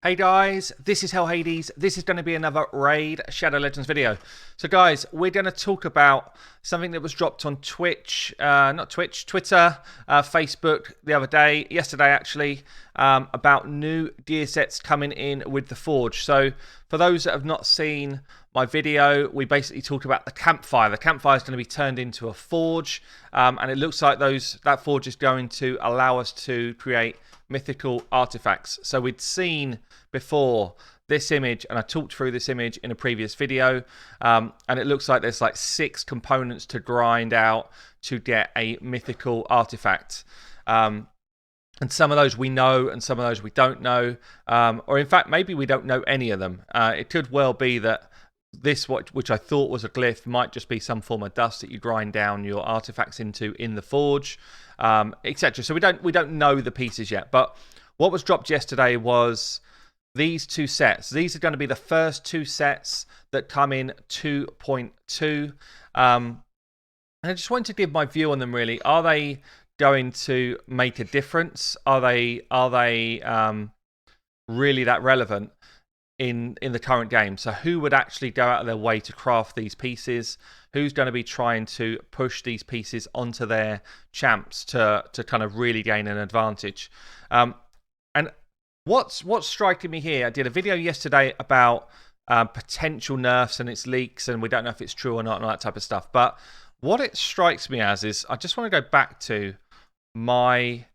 Hey guys, this is Hell Hades. This is going to be another Raid Shadow Legends video. So guys, we're going to talk about something that was dropped on Twitch, Twitter, Facebook the other day, yesterday actually, about new gear sets coming in with the Forge. So for those that have not seen my video, we basically talked about the Campfire. The Campfire is going to be turned into a Forge, and it looks like that Forge is going to allow us to create mythical artifacts. So we'd seen before this image, and I talked through this image in a previous video, and it looks like there's like 6 components to grind out to get a mythical artifact. And some of those we know and some of those we don't know, or in fact maybe we don't know any of them. It could well be that this, which I thought was a glyph, might just be some form of dust that you grind down your artifacts into in the Forge, etc. So we don't know the pieces yet. But what was dropped yesterday was these 2 sets. These are going to be the first 2 sets that come in 2.2. And I just wanted to give my view on them. Really, are they going to make a difference? Are they really that relevant in the current game? So who would actually go out of their way to craft these pieces? Who's going to be trying to push these pieces onto their champs to kind of really gain an advantage? And what's striking me here, I did a video yesterday about potential nerfs and its leaks, and we don't know if it's true or not and all that type of stuff. But what it strikes me as is, I just want to go back to my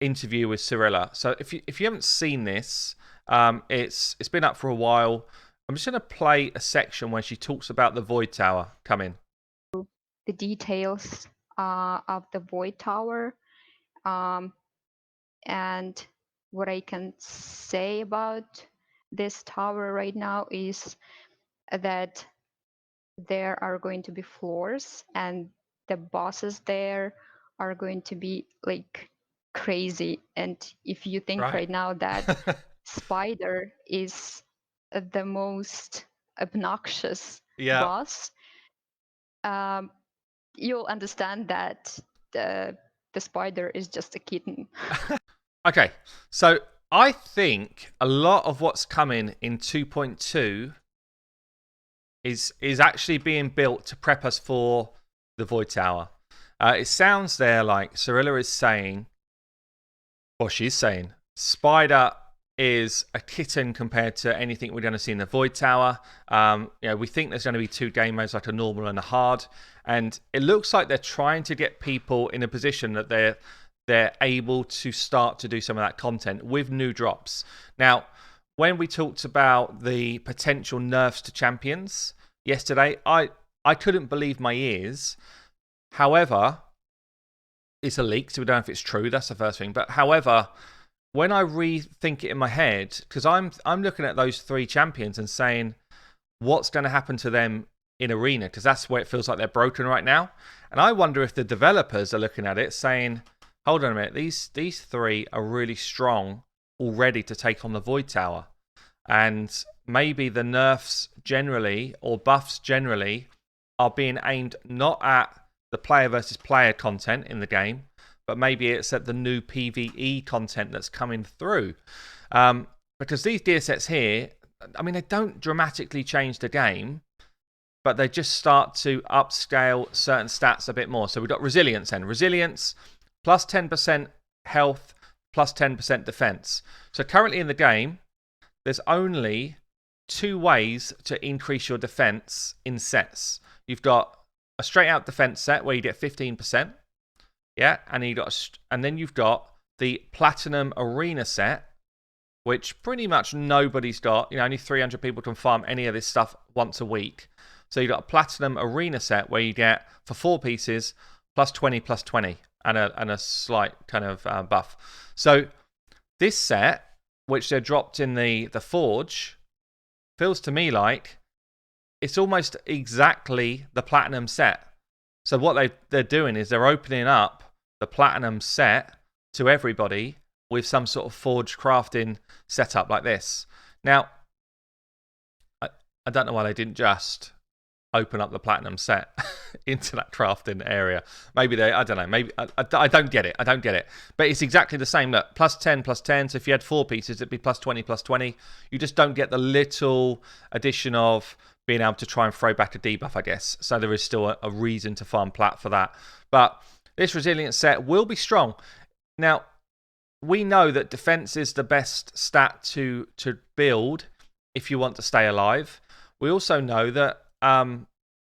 interview with Cirilla. So if you haven't seen this, it's been up for a while. I'm just going to play a section where she talks about the Void Tower coming. The details of the Void Tower, and what I can say about this tower right now is that there are going to be floors, and the bosses there are going to be like crazy. And if you think right now that Spider is the most obnoxious boss, you'll understand that the Spider is just a kitten. Okay, so I think a lot of what's coming in 2.2 is actually being built to prep us for the Void Tower. It sounds there like Cirilla is saying, or she's saying, Spider is a kitten compared to anything we're going to see in the Void Tower. We think there's going to be 2 game modes, like a normal and a hard, and it looks like they're trying to get people in a position that they're able to start to do some of that content with new drops. Now, when we talked about the potential nerfs to champions yesterday, I couldn't believe my ears. However, it's a leak, so we don't know if it's true. That's the first thing. But however, when I rethink it in my head, because I'm looking at those 3 champions and saying, what's going to happen to them in Arena? Because that's where it feels like they're broken right now. And I wonder if the developers are looking at it saying, hold on a minute, these 3 are really strong already to take on the Void Tower. And maybe the nerfs generally, or buffs generally, are being aimed not at the player versus player content in the game, but maybe it's at the new PvE content that's coming through. Because these gear sets here, I mean, they don't dramatically change the game, but they just start to upscale certain stats a bit more. So we've got resilience then. Resilience, plus 10% health, plus 10% defense. So currently in the game, there's only 2 ways to increase your defense in sets. You've got a straight out defense set where you get 15%. Yeah, and then you've got the Platinum Arena set, which pretty much nobody's got. Only 300 people can farm any of this stuff once a week. So you've got a Platinum Arena set where you get, for 4 pieces, plus 20, and a slight kind of buff. So this set, which they're dropped in the Forge, feels to me like it's almost exactly the Platinum set. So what they're doing is they're opening up the Platinum set to everybody with some sort of Forge crafting setup like this. Now, I don't know why they didn't just open up the platinum set into that crafting area. Maybe they, I don't know, maybe I don't get it. I don't get it. But it's exactly the same. Look, plus 10, plus 10. So if you had 4 pieces, it'd be plus 20, plus 20. You just don't get the little addition of being able to try and throw back a debuff, I guess. So there is still a reason to farm plat for that. But this resilient set will be strong. Now, we know that defense is the best stat to build if you want to stay alive. We also know that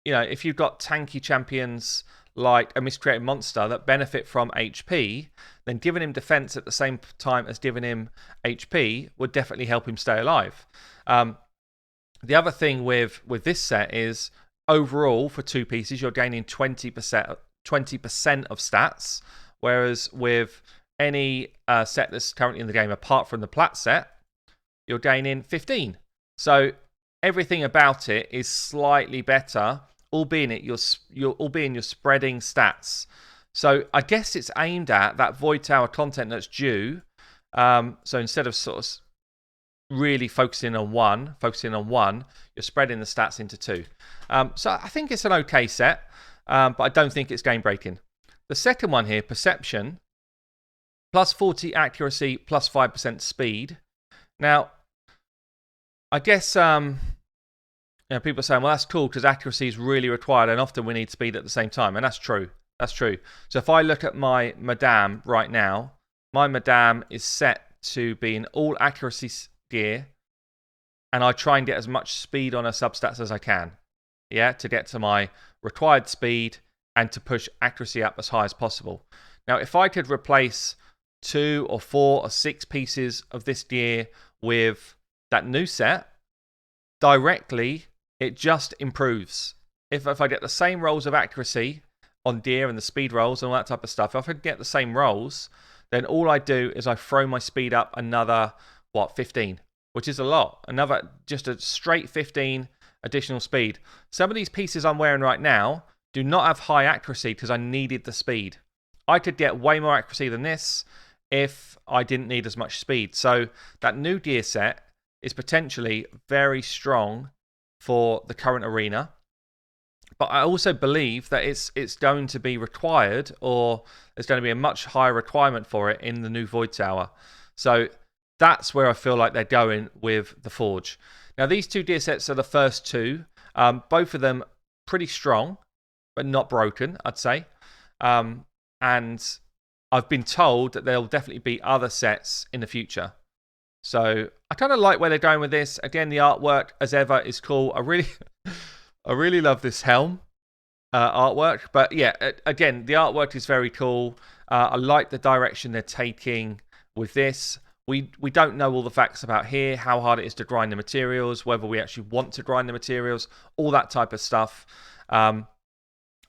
if you've got tanky champions like a miscreated monster that benefit from HP, then giving him defense at the same time as giving him HP would definitely help him stay alive. The other thing with this set is overall for 2 pieces you're gaining 20% of stats, whereas with any set that's currently in the game apart from the plat set, you're gaining 15. So everything about it is slightly better, albeit you're spreading stats. So I guess it's aimed at that Void Tower content that's due. So instead of sort of really focusing on one, you're spreading the stats into 2. So I think it's an okay set, but I don't think it's game breaking. The second one here, Perception, plus 40 accuracy, plus 5% speed. Now, I guess people are saying, well, that's cool because accuracy is really required and often we need speed at the same time. And that's true. That's true. So if I look at my Madame right now, my Madame is set to be in all accuracy gear. And I try and get as much speed on her substats as I can. Yeah, to get to my required speed and to push accuracy up as high as possible. Now, if I could replace 2 or 4 or 6 pieces of this gear with that new set, directly, it just improves. If I get the same rolls of accuracy on deer and the speed rolls and all that type of stuff, if I get the same rolls, then all I do is I throw my speed up another, 15, which is a lot. Just a straight 15 additional speed. Some of these pieces I'm wearing right now do not have high accuracy because I needed the speed. I could get way more accuracy than this if I didn't need as much speed. So that new gear set is potentially very strong for the current arena. But I also believe that it's going to be required, or there's going to be a much higher requirement for it in the new Void Tower. So that's where I feel like they're going with the Forge. Now, these 2 gear sets are the first 2. Both of them pretty strong, but not broken, I'd say. And I've been told that there'll definitely be other sets in the future. So I kind of like where they're going with this. Again, the artwork, as ever, is cool. I really love this helm artwork. But yeah, again, the artwork is very cool. I like the direction they're taking with this. We don't know all the facts about here, how hard it is to grind the materials, whether we actually want to grind the materials, all that type of stuff. I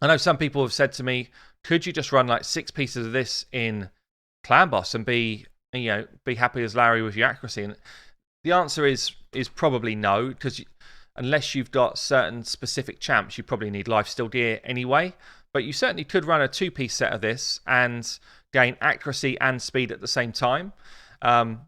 know some people have said to me, could you just run like 6 pieces of this in Clan Boss and be happy as Larry with your accuracy? And the answer is probably no, because unless you've got certain specific champs, you probably need lifesteal gear anyway. But you certainly could run a 2-piece set of this and gain accuracy and speed at the same time. And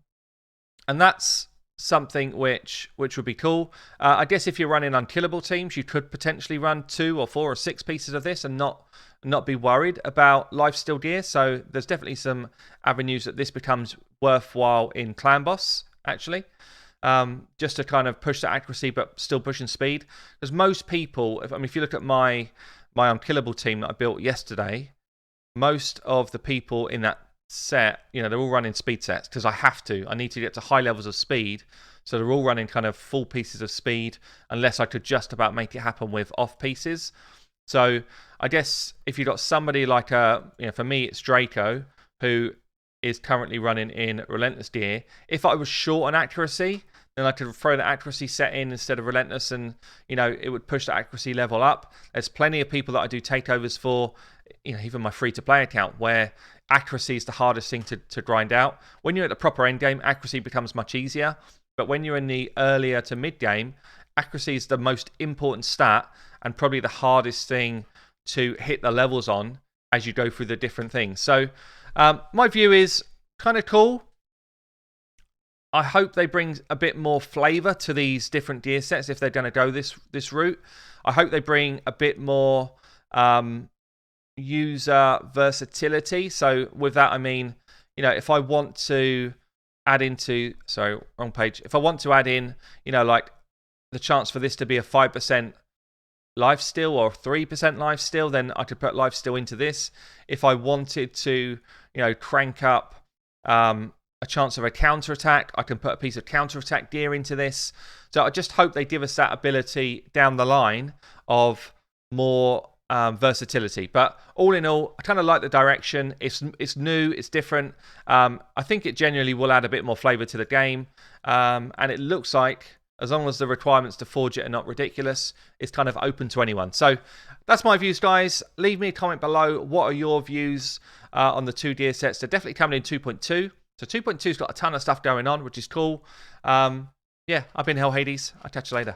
that's something which would be cool. I guess if you're running unkillable teams, you could potentially run 2 or 4 or 6 pieces of this and not be worried about lifesteal gear. So there's definitely some avenues that this becomes worthwhile in Clan Boss, actually. Just to kind of push the accuracy but still pushing speed. Because most people, if you look at my unkillable team that I built yesterday, most of the people in that set, they're all running speed sets because I have to. I need to get to high levels of speed. So they're all running kind of full pieces of speed unless I could just about make it happen with off pieces. So I guess if you've got somebody like for me, it's Draco, who is currently running in Relentless gear. If I was short on accuracy, then I could throw the accuracy set in instead of Relentless, and it would push the accuracy level up. There's plenty of people that I do takeovers for, even my free-to-play account, where accuracy is the hardest thing to grind out. When you're at the proper end game, accuracy becomes much easier. But when you're in the earlier to mid game, accuracy is the most important stat and probably the hardest thing to hit the levels on as you go through the different things. So my view is kind of cool. I hope they bring a bit more flavor to these different gear sets if they're going to go this route. I hope they bring a bit more user versatility. So with that, I mean, if I want to add into, sorry, wrong page. If I want to add in, like the chance for this to be a 5% lifesteal or 3% lifesteal, then I could put lifesteal into this. If I wanted to, crank up a chance of a counterattack, I can put a piece of counterattack gear into this. So I just hope they give us that ability down the line of more versatility. But all in all, I kind of like the direction. It's new, it's different. I think it genuinely will add a bit more flavor to the game. And it looks like, as long as the requirements to forge it are not ridiculous, it's kind of open to anyone. So that's my views, guys. Leave me a comment below. What are your views on the two gear sets? They're definitely coming in 2.2. So 2.2's got a ton of stuff going on, which is cool. Yeah, I've been Hell Hades. I'll catch you later.